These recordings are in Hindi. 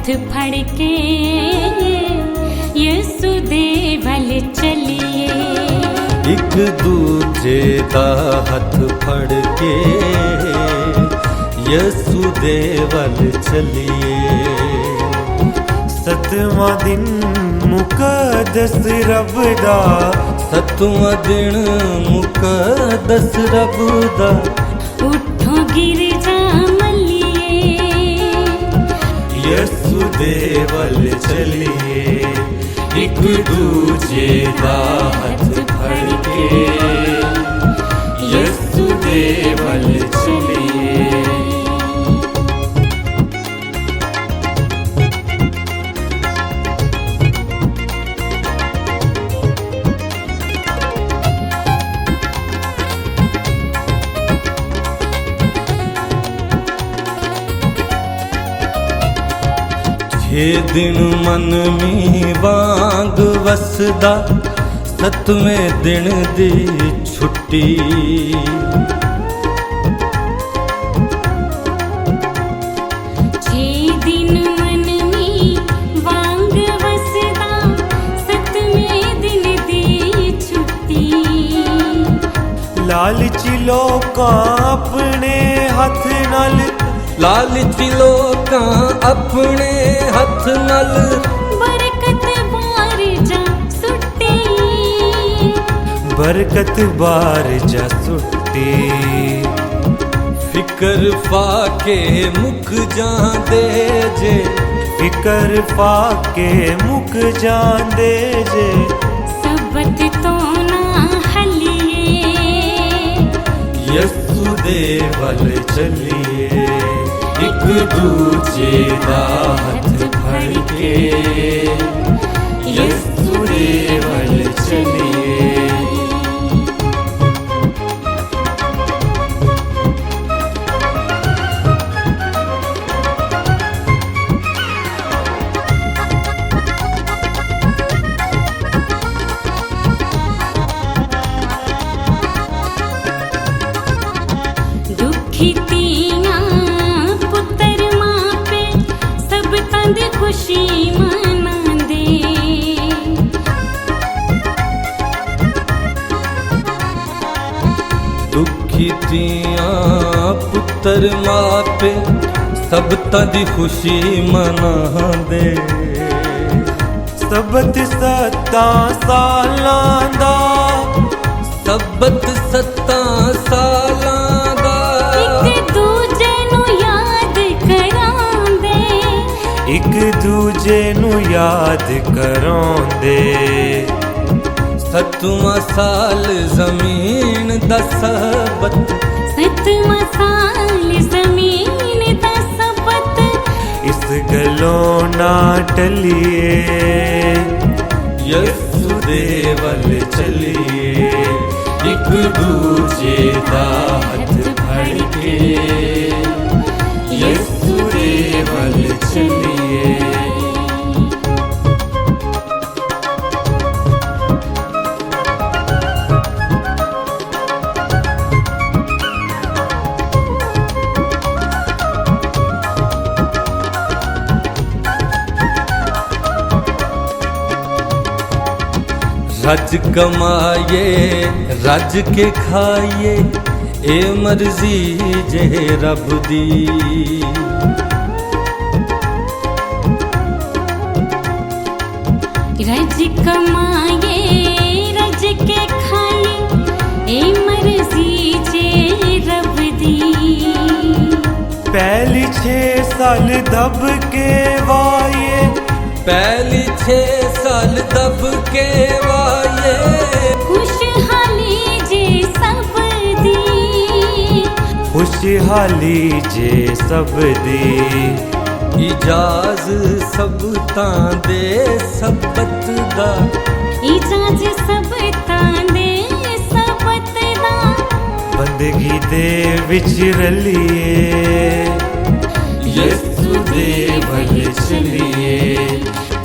हथ फड़ के यसु दे वल चलिए। एक दूजे दा हथ फड़ के यसु दे वल चलिए। सतवां दिन मुकद्दस रब दा, सतवां दिन मुकद्दस रब दा। उठो गिरजा मलिए यसु दे वल चलिए। एक दूजे दा हथ फड़ के यसु दे वल चलिए। ये दिन मन में वांग वसदा, सतवें दिन दी छुट्टी। छे दिन मन में वांग वसदा, सतवें दिन दी छुट्टी। लालची लोकां अपने हथ नाल, लालची लोकां अपने हथ नाल बरकत बार जा सुट्टी। बरकत बार जा सुट्टी। फिकर फाके मुक जांदे जे, फिकर फाके मुक जांदे जे। सबत तो ना हलिए यसु दे वल चलिए। एक दूजे दा हथ फड़ के यसु दे वल चलिए। दुखी खुशी मनांदे। दुखी तियां पुत्तर मापे सब दी खुशी मनांदे। सबत 7 सालां दा, सबत 7 सालां दा। एक दूजे नू याद करांदे, एक दूजे नू याद करांदे। 7वां साल जमीन दा सबत, 7वां साल जमीन दा सबत। इस गलों ना टलिए यसु दे वल चलिए। एक दूजे दा हथ फड़ के यसु दे वल चलिए। रज कमाइए रज के खाइए, ए मर्जी जे रब दी। रज कमाइए रज के खाइए, ए मर्जी जे रब दी। पहली 6 साल दब के वाये, पहली 6 साल दब के वाये। खुशहाली जे सब दी, खुशहाली जे सब दी। इजाज सब तां दे सबत दा, इजाज सब तां दे सबत दा। बंदगी दे विच रलिए यसु दे वल चलिए।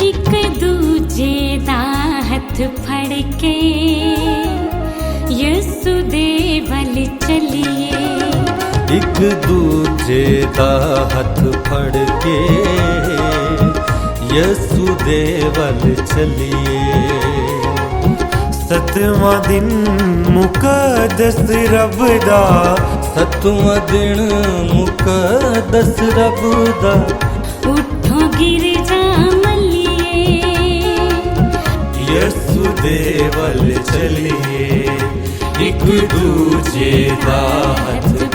एक दूजे दा हथ फड़ के यसु दे वल चलिए। एक दूजे दा हथ फड़ के यसु दे वल चलिए। सतवां दिन मुकद्दस रब दा, सतवां दिन मुकद्दस रब दा। उठो गिरजा मल्लिए, यसु दे वल चलिए, एक दूजे दा हथ